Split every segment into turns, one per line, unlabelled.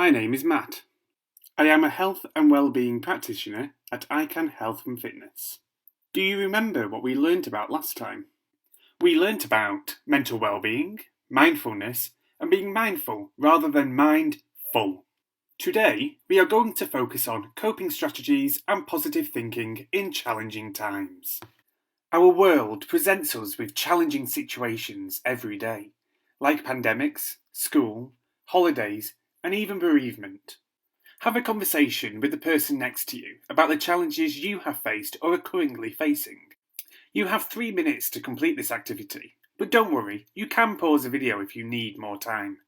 My name is Matt. I am a health and wellbeing practitioner at iCan Health and Fitness. Do you remember what we learnt about last time? We learnt about mental wellbeing, mindfulness, and being mindful rather than mindful. Today, we are going to focus on coping strategies and positive thinking in challenging times. Our world presents us with challenging situations every day, like pandemics, school, holidays, and even bereavement. Have a conversation with the person next to you about the challenges you have faced or are currently facing. You have 3 minutes to complete this activity, but don't worry, you can pause the video if you need more time.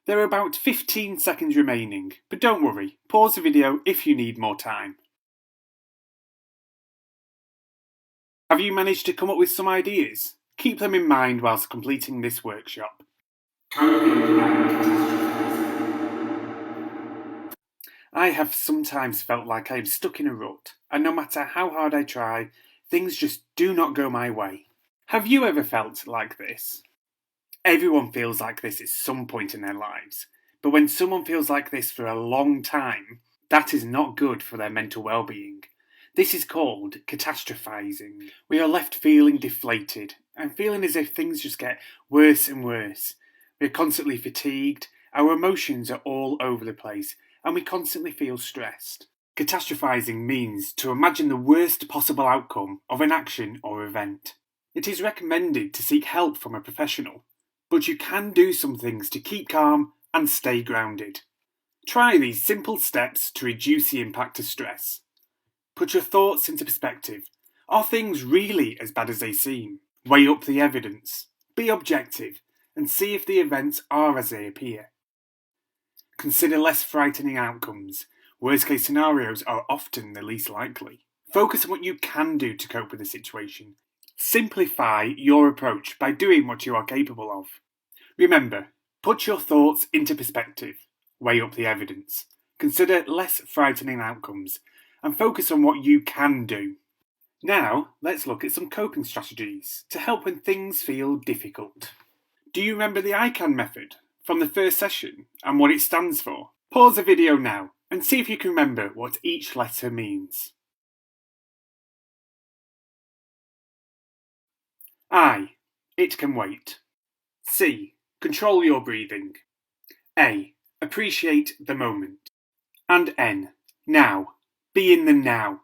There are about 15 seconds remaining, but don't worry, pause the video if you need more time. Have you managed to come up with some ideas? Keep them in mind whilst completing this workshop. I have sometimes felt like I am stuck in a rut, and no matter how hard I try, things just do not go my way. Have you ever felt like this? Everyone feels like this at some point in their lives, but when someone feels like this for a long time, that is not good for their mental well-being. This is called catastrophizing. We are left feeling deflated and feeling as if things just get worse and worse. We are constantly fatigued, our emotions are all over the place, and we constantly feel stressed. Catastrophizing means to imagine the worst possible outcome of an action or event. It is recommended to seek help from a professional, but you can do some things to keep calm and stay grounded. Try these simple steps to reduce the impact of stress. Put your thoughts into perspective. Are things really as bad as they seem? Weigh up the evidence. Be objective and see if the events are as they appear. Consider less frightening outcomes. Worst case scenarios are often the least likely. Focus on what you can do to cope with the situation. Simplify your approach by doing what you are capable of. Remember, put your thoughts into perspective. Weigh up the evidence. Consider less frightening outcomes and focus on what you can do. Now, let's look at some coping strategies to help when things feel difficult. Do you remember the iCan method from the first session and what it stands for? Pause the video now and see if you can remember what each letter means. I. It can wait. C. Control your breathing. A. Appreciate the moment. And N. Now. Be in the now.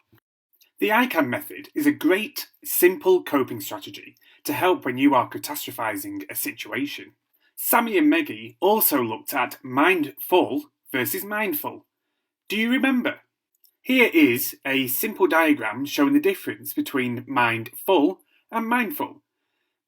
The iCan method is a great, simple coping strategy to help when you are catastrophizing a situation. Sammy and Meggie also looked at mindful versus mindful. Do you remember? Here is a simple diagram showing the difference between mindful and mindful.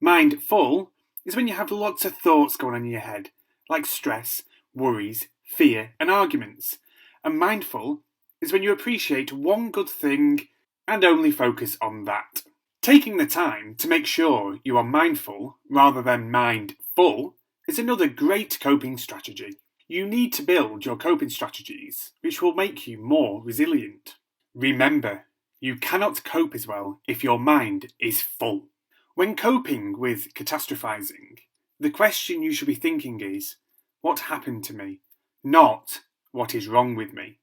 Mindful is when you have lots of thoughts going on in your head, like stress, worries, fear, and arguments. And mindful is when you appreciate one good thing and only focus on that. Taking the time to make sure you are mindful rather than mindful is another great coping strategy. You need to build your coping strategies, which will make you more resilient. Remember, you cannot cope as well if your mind is full. When coping with catastrophizing, the question you should be thinking is, what happened to me? Not, what is wrong with me?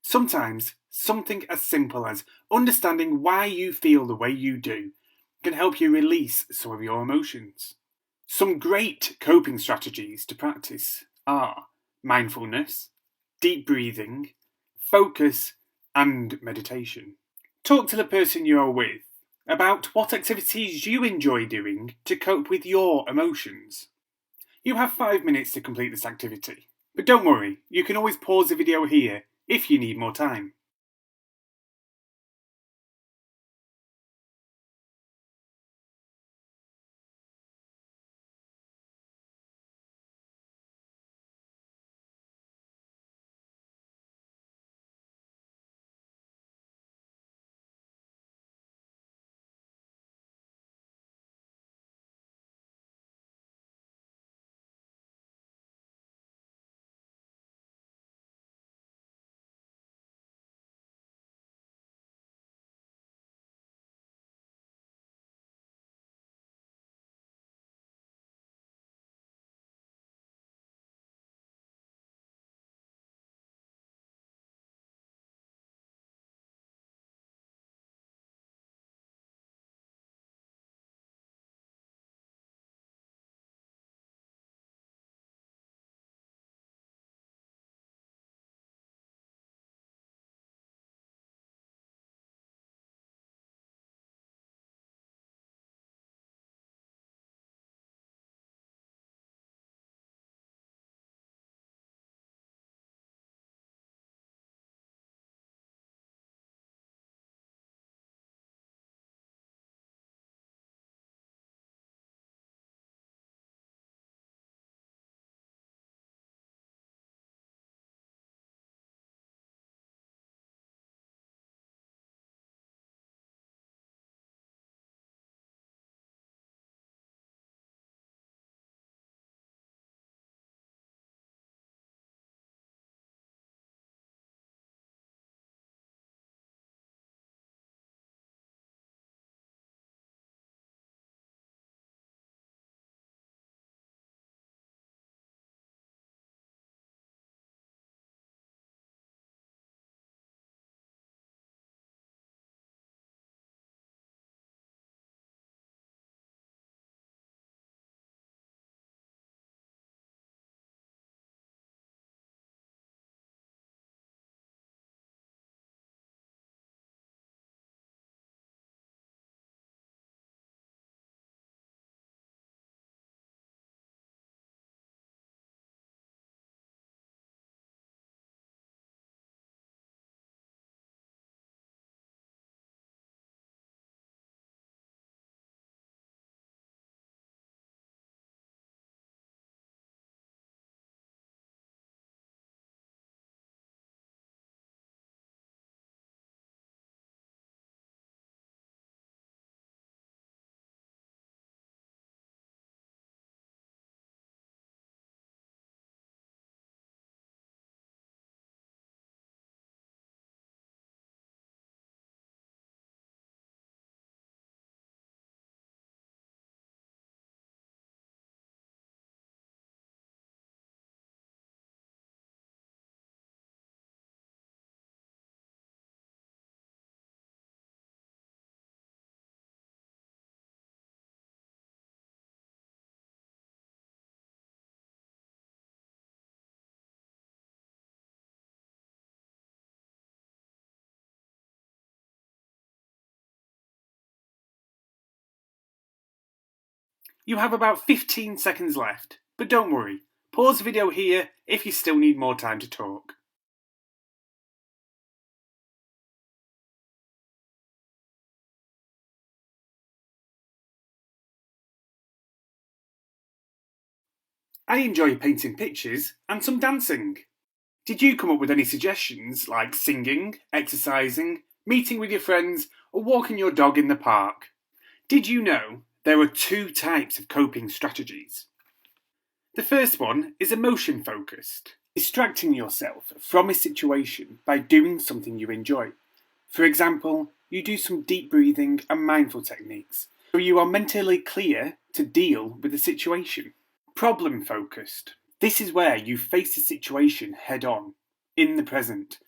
Sometimes, something as simple as understanding why you feel the way you do can help you release some of your emotions. Some great coping strategies to practice are mindfulness, deep breathing, focus, and meditation. Talk to the person you are with about what activities you enjoy doing to cope with your emotions. You have 5 minutes to complete this activity, but don't worry, you can always pause the video here if you need more time. You have about 15 seconds left, but don't worry. Pause the video here if you still need more time to talk. I enjoy painting pictures and some dancing. Did you come up with any suggestions like singing, exercising, meeting with your friends, or walking your dog in the park? Did you know there are 2 types of coping strategies? The first one is emotion focused, distracting yourself from a situation by doing something you enjoy. For example, you do some deep breathing and mindful techniques, so you are mentally clear to deal with the situation. Problem focused. This is where you face the situation head on, in the present,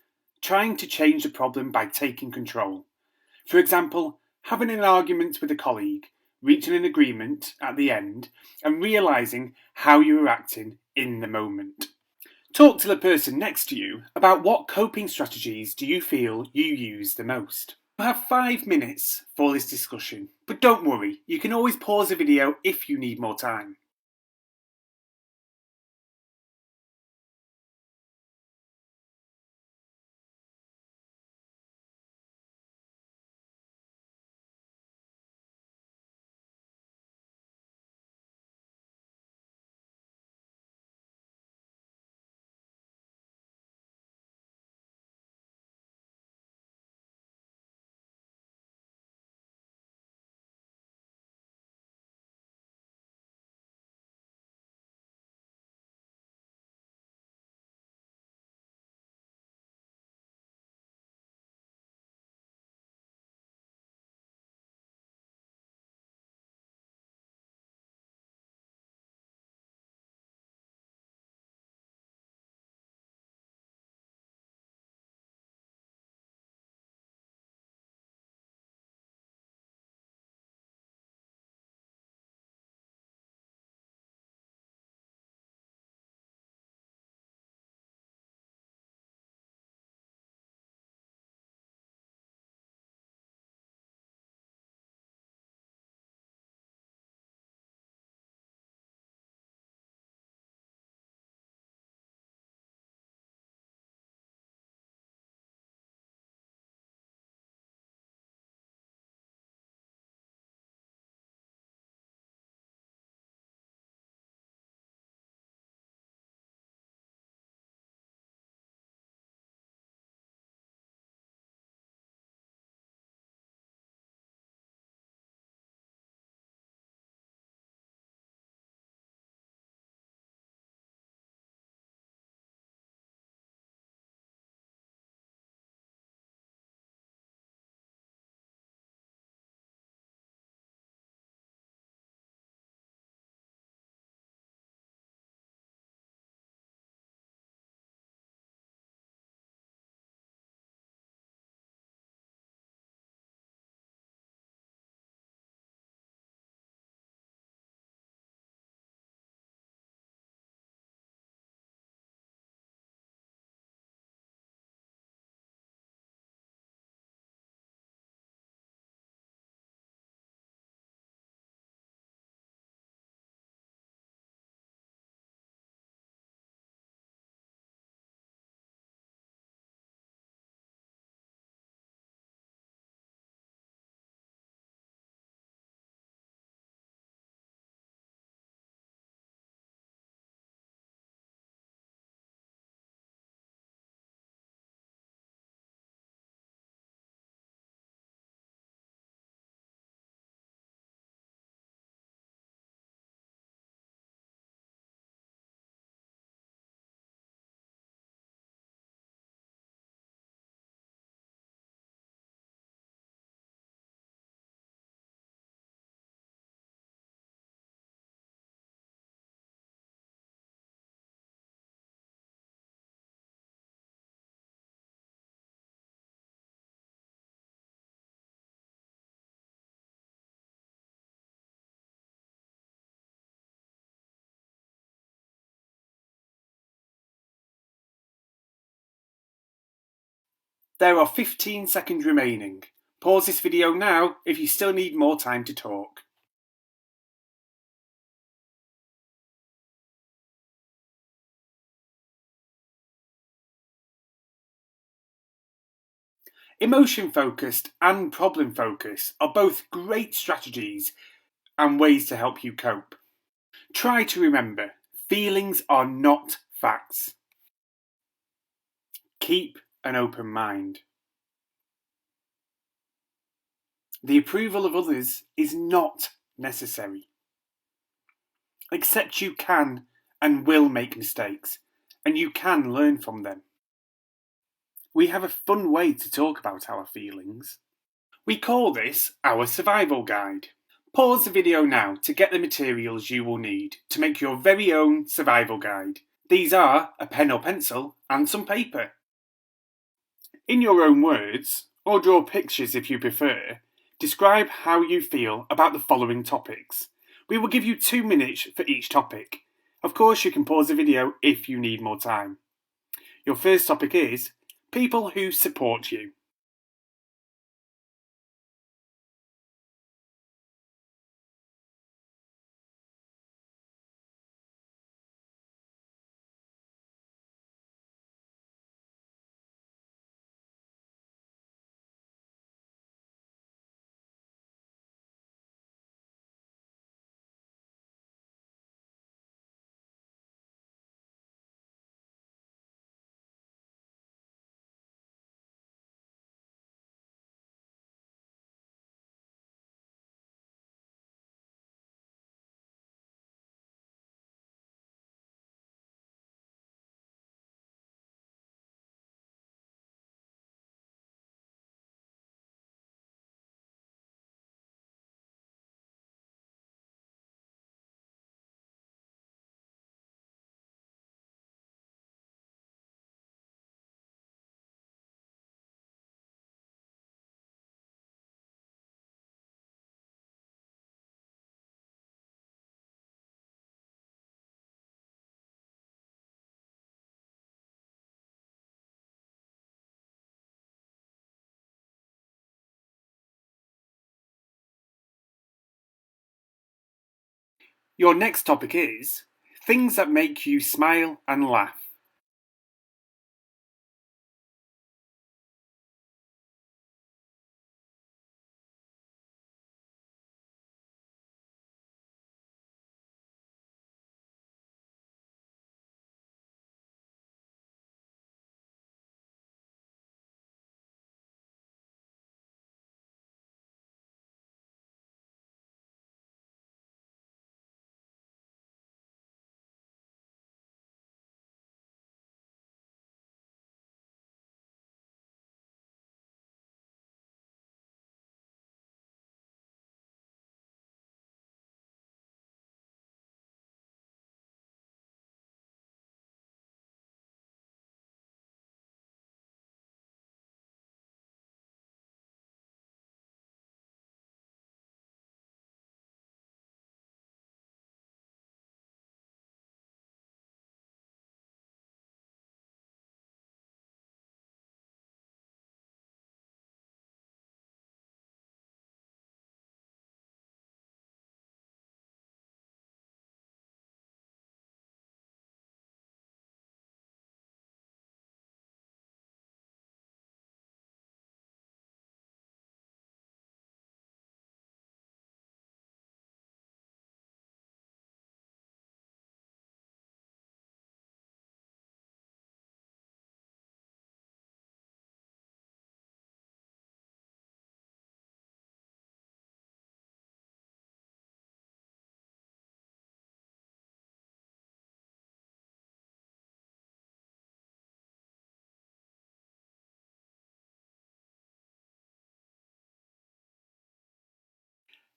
trying to change the problem by taking control. For example, having an argument with a colleague, reaching an agreement at the end, and realising how you are acting in the moment. Talk to the person next to you about what coping strategies do you feel you use the most. You have 5 minutes for this discussion, but don't worry, you can always pause the video if you need more time. There are 15 seconds remaining. Pause this video now if you still need more time to talk. Emotion focused and problem focus are both great strategies and ways to help you cope. Try to remember, feelings are not facts. Keep an open mind. The approval of others is not necessary. Accept you can and will make mistakes, and you can learn from them. We have a fun way to talk about our feelings. We call this our survival guide. Pause the video now to get the materials you will need to make your very own survival guide. These are a pen or pencil and some paper. In your own words, or draw pictures if you prefer, describe how you feel about the following topics. We will give you 2 minutes for each topic. Of course, you can pause the video if you need more time. Your first topic is people who support you. Your next topic is things that make you smile and laugh.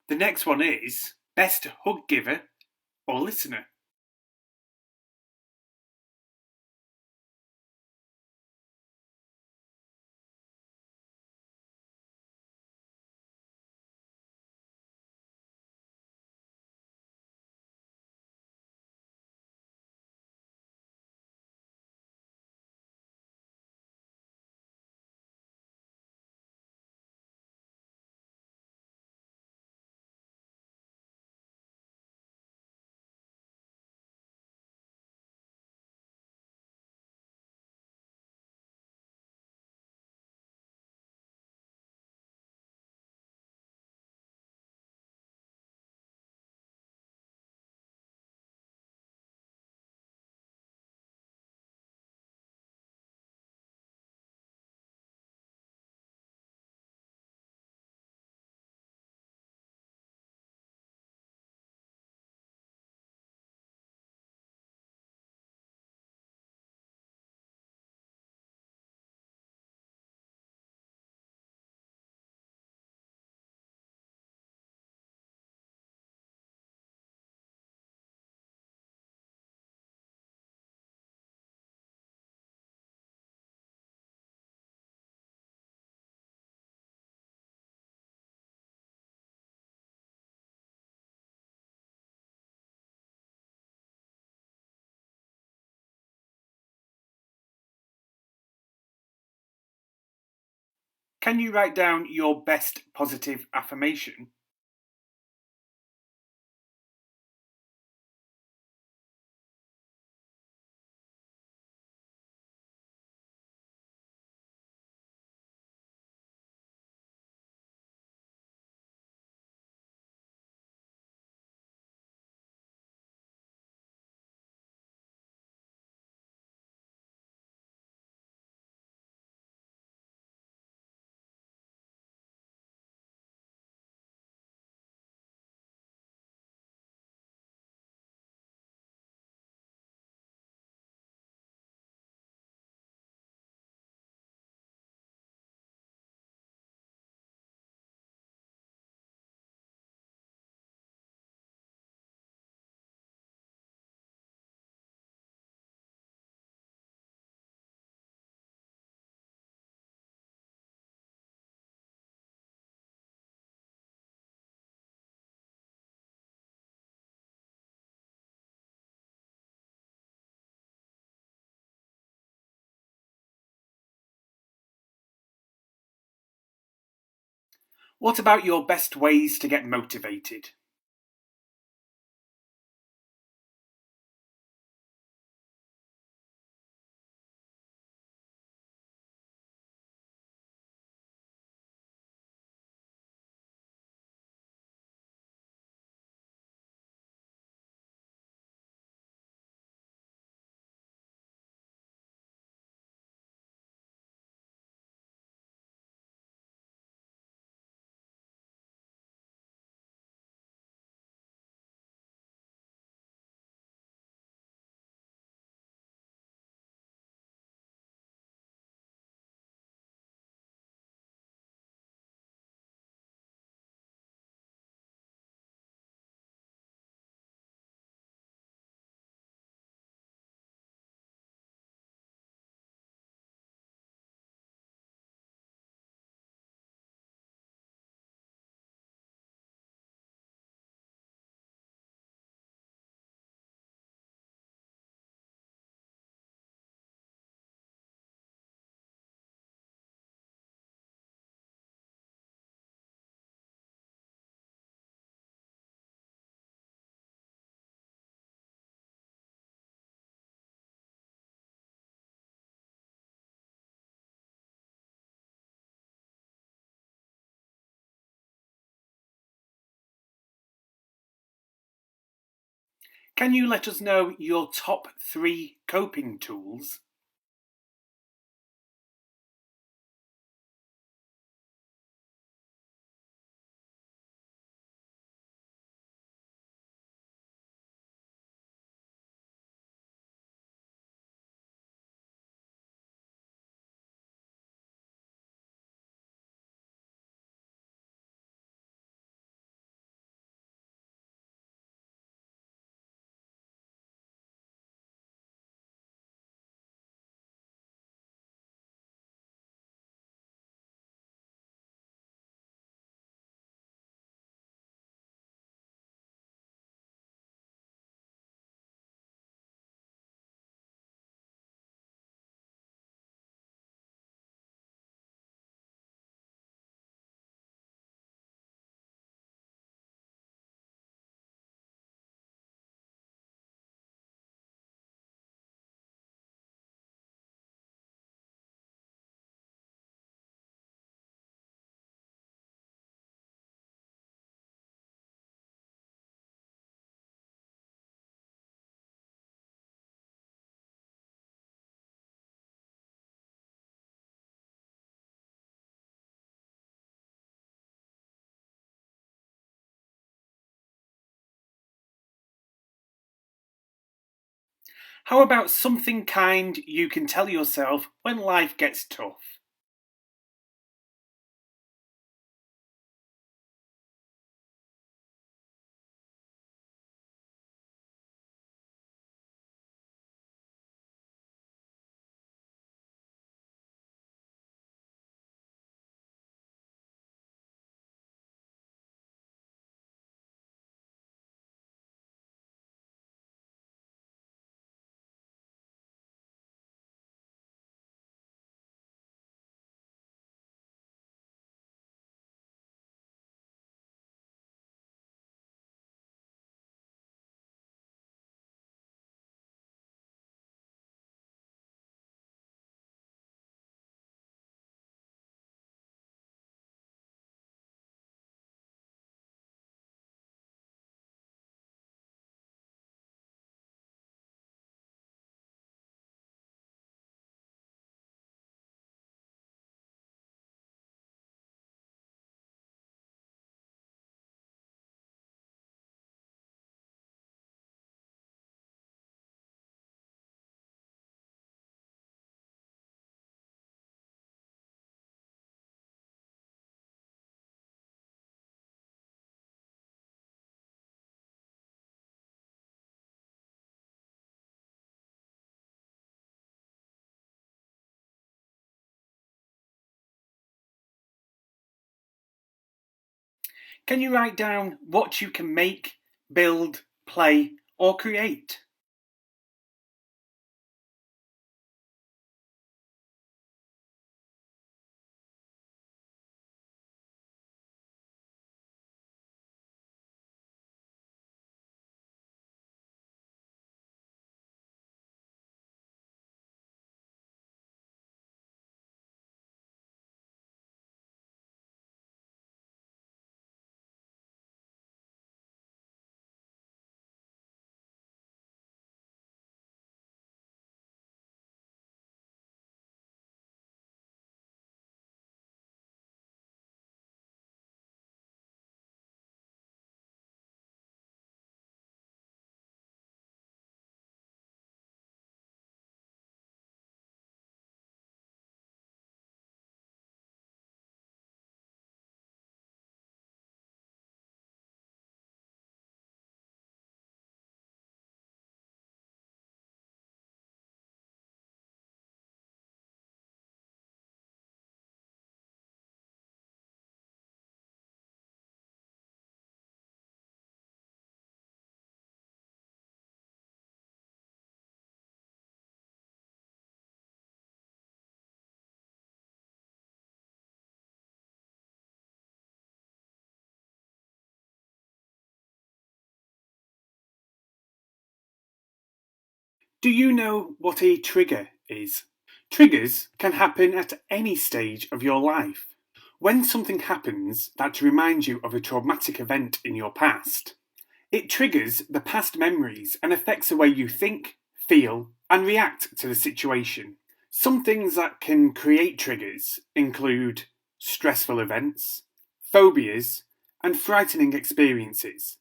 The next one is best hug giver or listener. Can you write down your best positive affirmation? What about your best ways to get motivated? Can you let us know your top 3 coping tools? How about something kind you can tell yourself when life gets tough? Can you write down what you can make, build, play, or create? Do you know what a trigger is? Triggers can happen at any stage of your life. When something happens that reminds you of a traumatic event in your past, it triggers the past memories and affects the way you think, feel, and react to the situation. Some things that can create triggers include stressful events, phobias, and frightening experiences.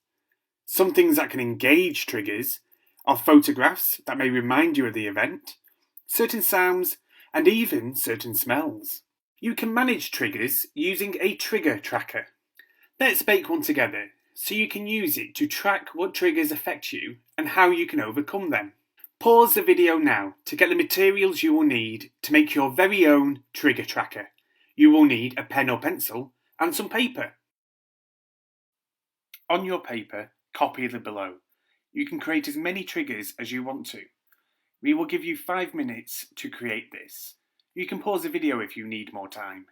Some things that can engage triggers are photographs that may remind you of the event, certain sounds, and even certain smells. You can manage triggers using a trigger tracker. Let's make one together so you can use it to track what triggers affect you and how you can overcome them. Pause the video now to get the materials you will need to make your very own trigger tracker. You will need a pen or pencil and some paper. On your paper, copy the below. You can create as many triggers as you want to. We will give you 5 minutes to create this. You can pause the video if you need more time.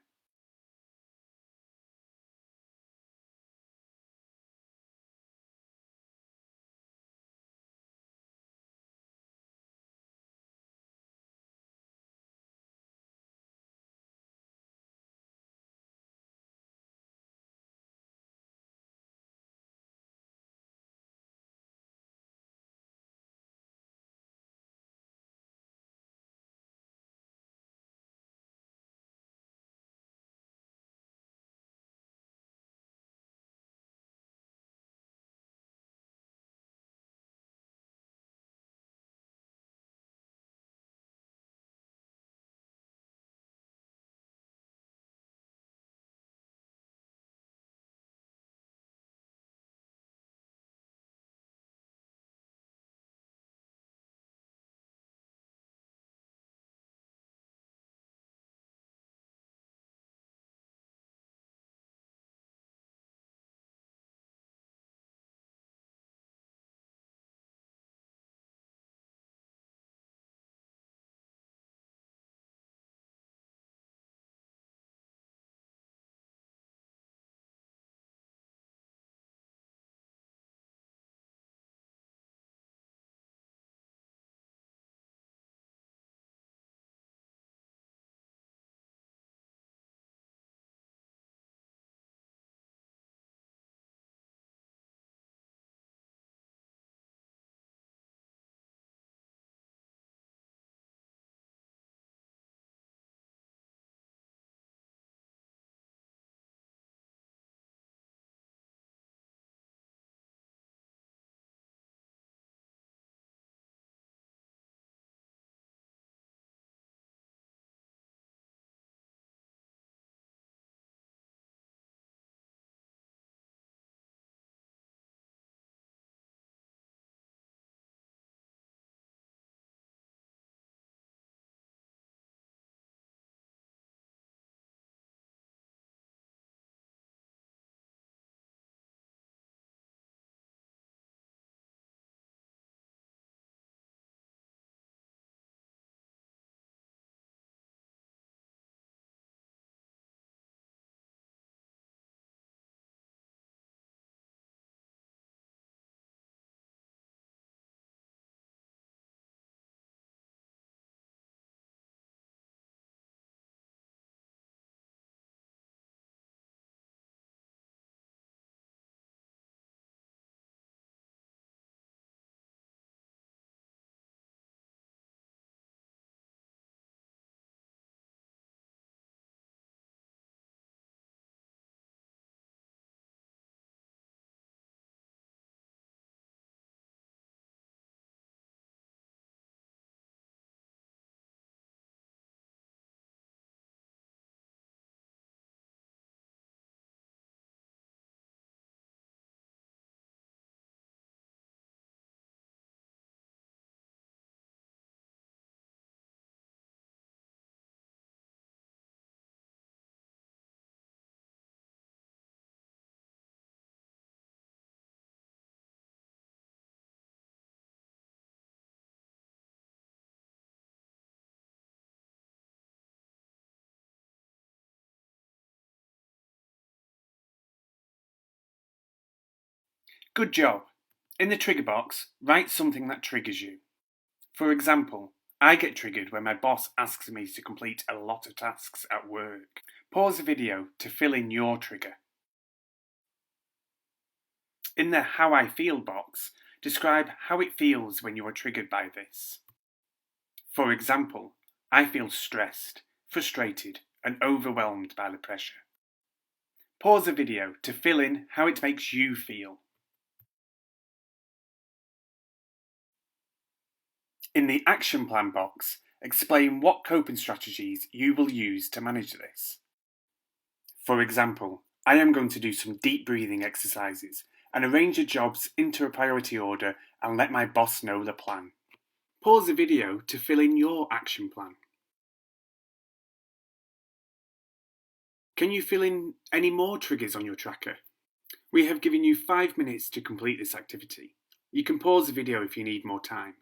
Good job! In the trigger box, write something that triggers you. For example, I get triggered when my boss asks me to complete a lot of tasks at work. Pause the video to fill in your trigger. In the How I Feel box, describe how it feels when you are triggered by this. For example, I feel stressed, frustrated, and overwhelmed by the pressure. Pause the video to fill in how it makes you feel. In the Action Plan box, explain what coping strategies you will use to manage this. For example, I am going to do some deep breathing exercises and arrange the jobs into a priority order and let my boss know the plan. Pause the video to fill in your action plan. Can you fill in any more triggers on your tracker? We have given you 5 minutes to complete this activity. You can pause the video if you need more time.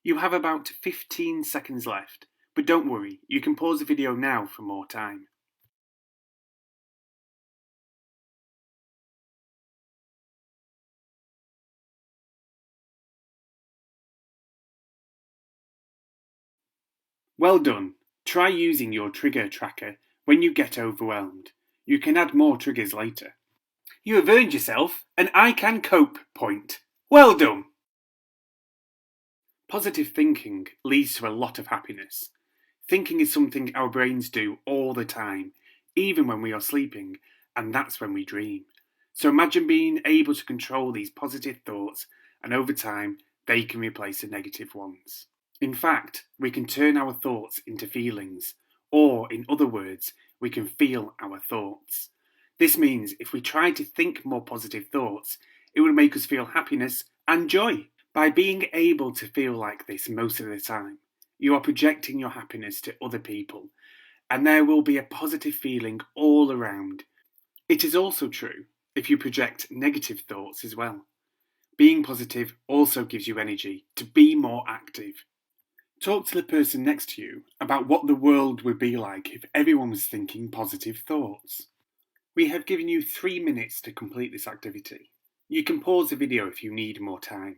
You have about 15 seconds left, but don't worry, you can pause the video now for more time. Well done! Try using your trigger tracker when you get overwhelmed. You can add more triggers later. You have earned yourself an iCan cope point. Well done! Positive thinking leads to a lot of happiness. Thinking is something our brains do all the time, even when we are sleeping, and that's when we dream. So imagine being able to control these positive thoughts, and over time, they can replace the negative ones. In fact, we can turn our thoughts into feelings, or in other words, we can feel our thoughts. This means if we try to think more positive thoughts, it will make us feel happiness and joy. By being able to feel like this most of the time, you are projecting your happiness to other people, and there will be a positive feeling all around. It is also true if you project negative thoughts as well. Being positive also gives you energy to be more active. Talk to the person next to you about what the world would be like if everyone was thinking positive thoughts. We have given you 3 minutes to complete this activity. You can pause the video if you need more time.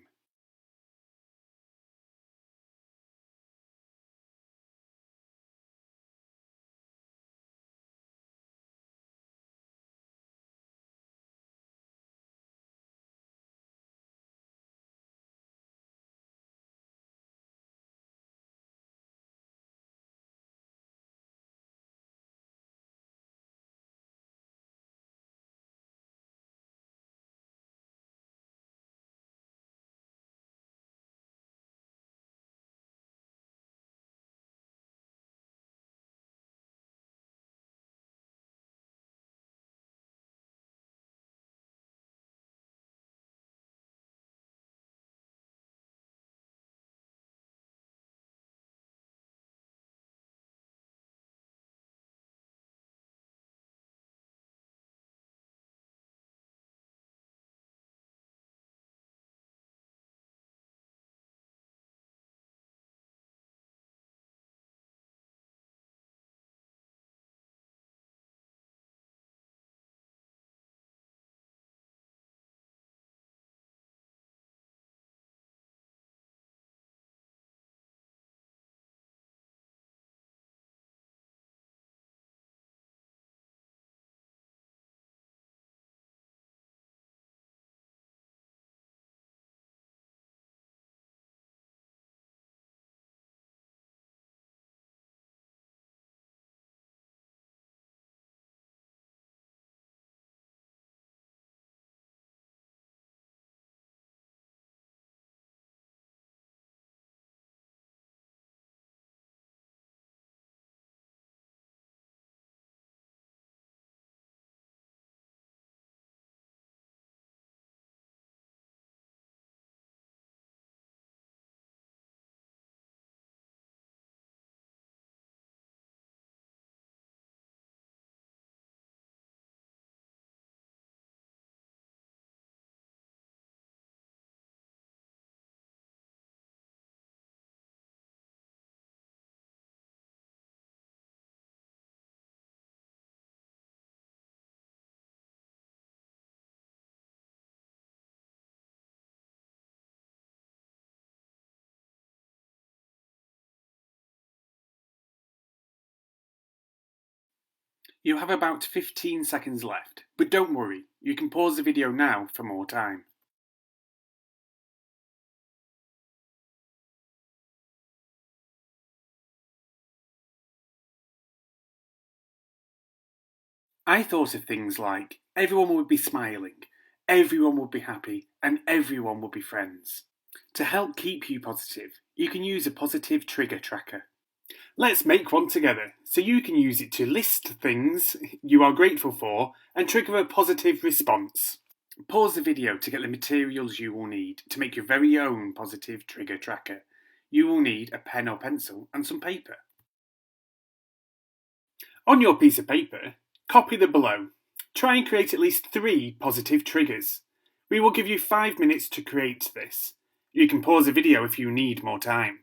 You have about 15 seconds left, but don't worry, you can pause the video now for more time. I thought of things like everyone would be smiling, everyone would be happy, and everyone would be friends. To help keep you positive, you can use a positive trigger tracker. Let's make one together so you can use it to list things you are grateful for and trigger a positive response. Pause the video to get the materials you will need to make your very own positive trigger tracker. You will need a pen or pencil and some paper. On your piece of paper, copy the below. Try and create at least 3 positive triggers. We will give you 5 minutes to create this. You can pause the video if you need more time.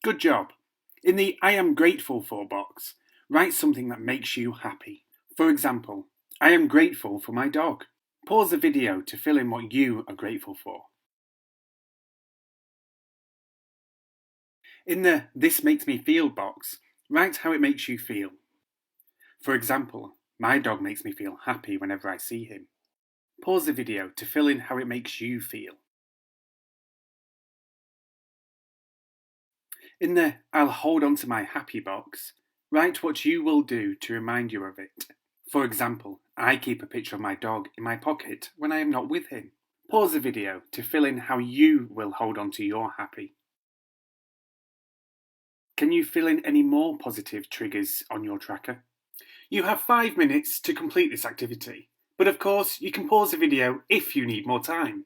Good job. In the I am grateful for box, write something that makes you happy. For example, I am grateful for my dog. Pause the video to fill in what you are grateful for. In the This makes me feel box, write how it makes you feel. For example, my dog makes me feel happy whenever I see him. Pause the video to fill in how it makes you feel. In the I'll hold on to my happy box, write what you will do to remind you of it. For example, I keep a picture of my dog in my pocket when I am not with him. Pause the video to fill in how you will hold on to your happy. Can you fill in any more positive triggers on your tracker? You have 5 minutes to complete this activity, but of course you can pause the video if you need more time.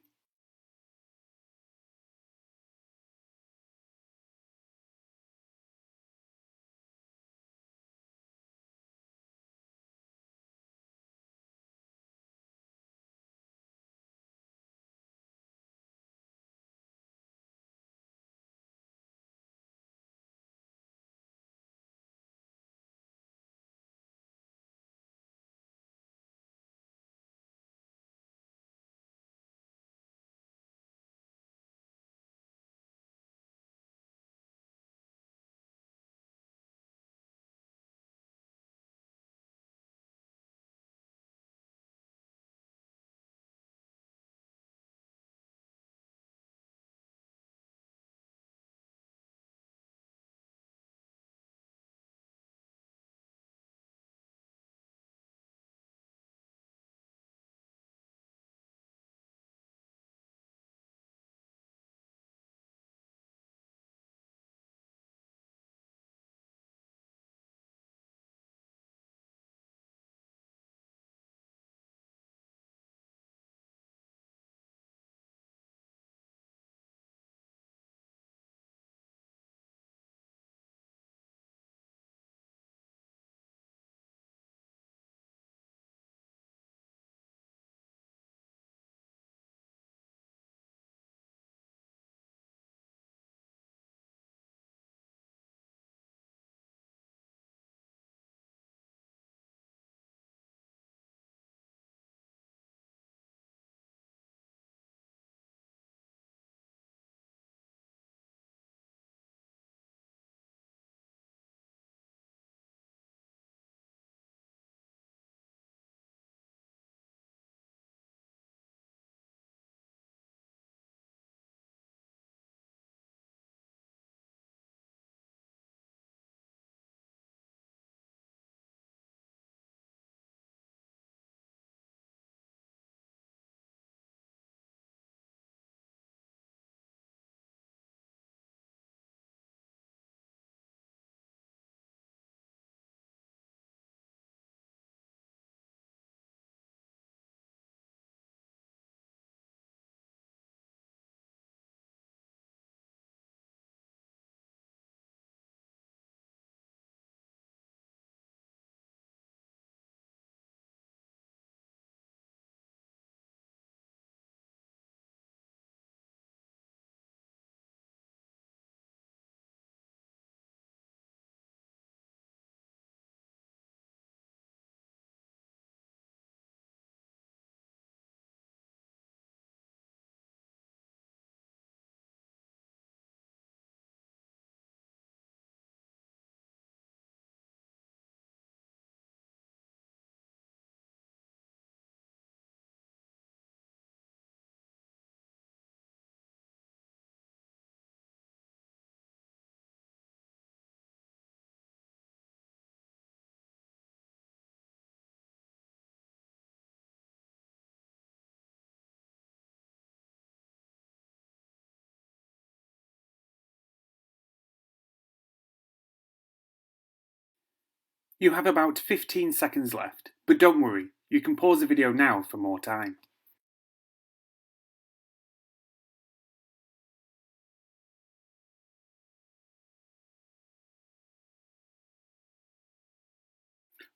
You have about 15 seconds left, but don't worry, you can pause the video now for more time.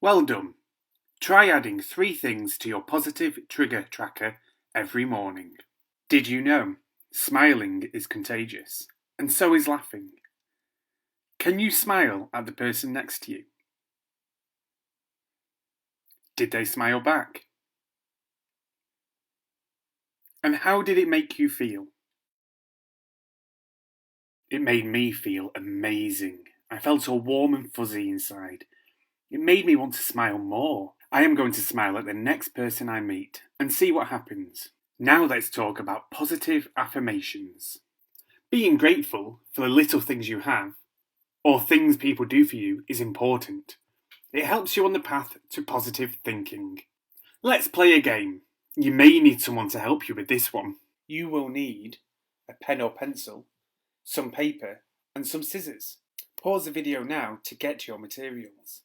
Well done. Try adding 3 things to your positive trigger tracker every morning. Did you know smiling is contagious, and so is laughing? Can you smile at the person next to you? Did they smile back? And how did it make you feel? It made me feel amazing. I felt all warm and fuzzy inside. It made me want to smile more. I am going to smile at the next person I meet and see what happens. Now let's talk about positive affirmations. Being grateful for the little things you have, or things people do for you, is important. It helps you on the path to positive thinking. Let's play a game. You may need someone to help you with this one. You will need a pen or pencil, some paper, and some scissors. Pause the video now to get your materials.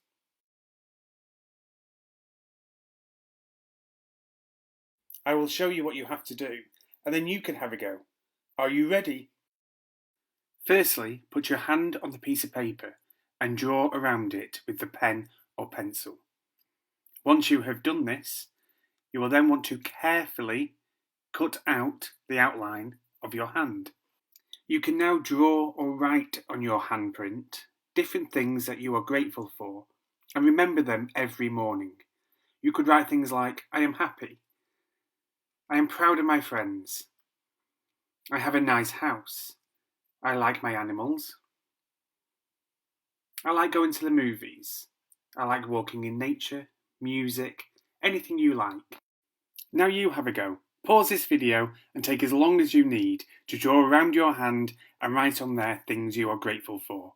I will show you what you have to do, and then you can have a go. Are you ready? Firstly, put your hand on the piece of paper and draw around it with the pen or pencil. Once you have done this, you will then want to carefully cut out the outline of your hand. You can now draw or write on your handprint different things that you are grateful for and remember them every morning. You could write things like, I am happy. I am proud of my friends. I have a nice house. I like my animals. I like going to the movies. I like walking in nature, music, anything you like. Now you have a go. Pause this video and take as long as you need to draw around your hand and write on there things you are grateful for.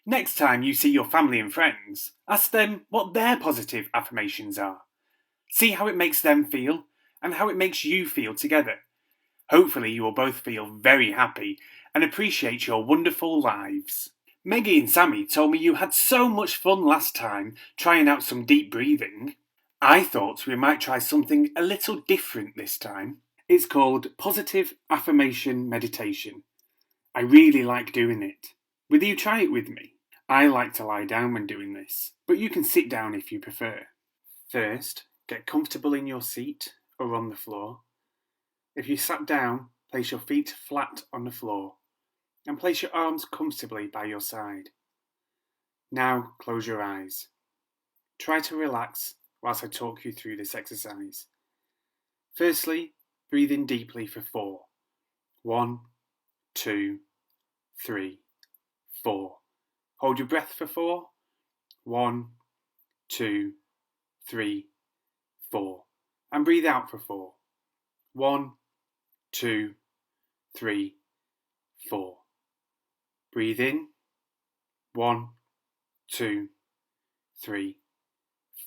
Next time you see your family and friends, ask them what their positive affirmations are. See how it makes them feel and how it makes you feel together. Hopefully you will both feel very happy and appreciate your wonderful lives. Meggie and Sammy told me you had so much fun last time trying out some deep breathing. I thought we might try something a little different this time. It's called Positive Affirmation Meditation. I really like doing it. Will you try it with me? I like to lie down when doing this, but you can sit down if you prefer. First, get comfortable in your seat or on the floor. If you sat down, place your feet flat on the floor and place your arms comfortably by your side. Now close your eyes. Try to relax whilst I talk you through this exercise. Firstly, breathe in deeply for 4. 1, 2, 3, 4. Hold your breath for 4. 1, 2, 3, 4. And breathe out for 4. 1, 2, 3, 4. Breathe in. 1, 2, 3,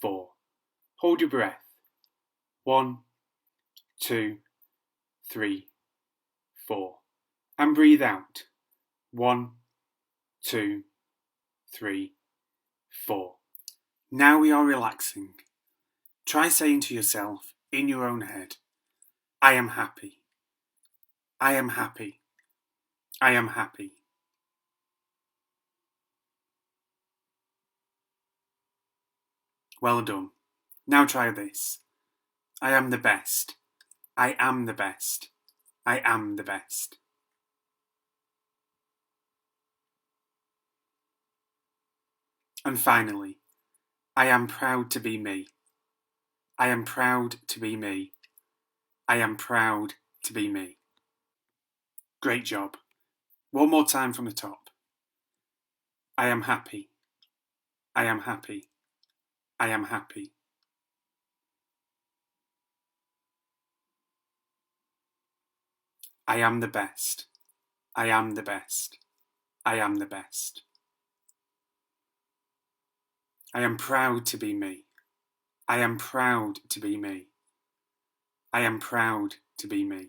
4. Hold your breath. 1, 2, 3, 4. And breathe out. 1, 2, 3, 4. Now we are relaxing. Try saying to yourself in your own head, I am happy. I am happy. I am happy. Well done. Now try this. I am the best. I am the best. I am the best. And finally, I am proud to be me. I am proud to be me. I am proud to be me. Great job. One more time from the top. I am happy. I am happy. I am happy. I am the best. I am the best. I am the best. I am proud to be me. I am proud to be me. I am proud to be me.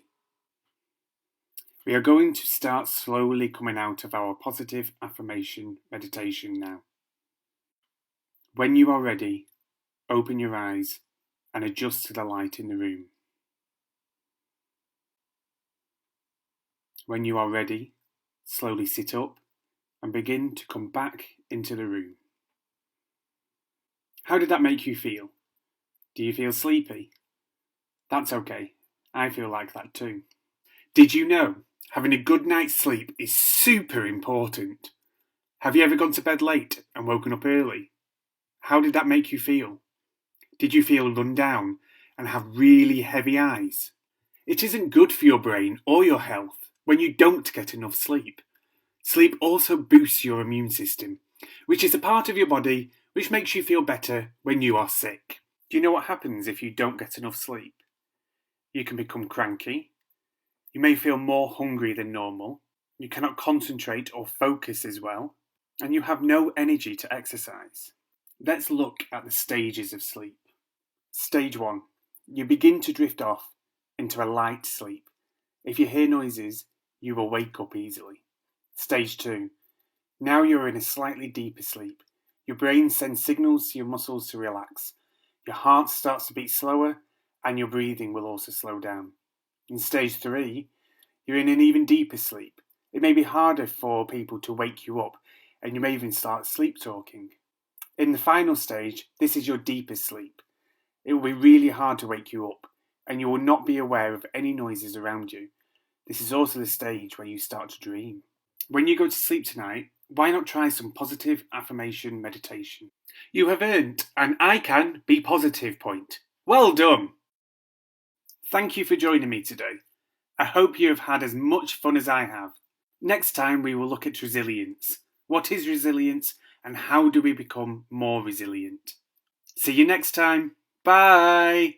We are going to start slowly coming out of our positive affirmation meditation now. When you are ready, open your eyes and adjust to the light in the room. When you are ready, slowly sit up and begin to come back into the room. How did that make you feel? Do you feel sleepy? That's okay. I feel like that too. Did you know having a good night's sleep is super important? Have you ever gone to bed late and woken up early? How did that make you feel? Did you feel run down and have really heavy eyes? It isn't good for your brain or your health when you don't get enough sleep. Sleep also boosts your immune system, which is a part of your body which makes you feel better when you are sick. Do you know what happens if you don't get enough sleep? You can become cranky. You may feel more hungry than normal. You cannot concentrate or focus as well. And you have no energy to exercise. Let's look at the stages of sleep. Stage 1. You begin to drift off into a light sleep. If you hear noises, you will wake up easily. Stage 2. Now you're in a slightly deeper sleep. Your brain sends signals to your muscles to relax. Your heart starts to beat slower and your breathing will also slow down. In stage 3, you're in an even deeper sleep. It may be harder for people to wake you up and you may even start sleep talking. In the final stage, this is your deepest sleep. It will be really hard to wake you up and you will not be aware of any noises around you. This is also the stage where you start to dream. When you go to sleep tonight, why not try some positive affirmation meditation? You have earned an iCan Be Positive point. Well done! Thank you for joining me today. I hope you have had as much fun as I have. Next time we will look at resilience. What is resilience and how do we become more resilient? See you next time. Bye!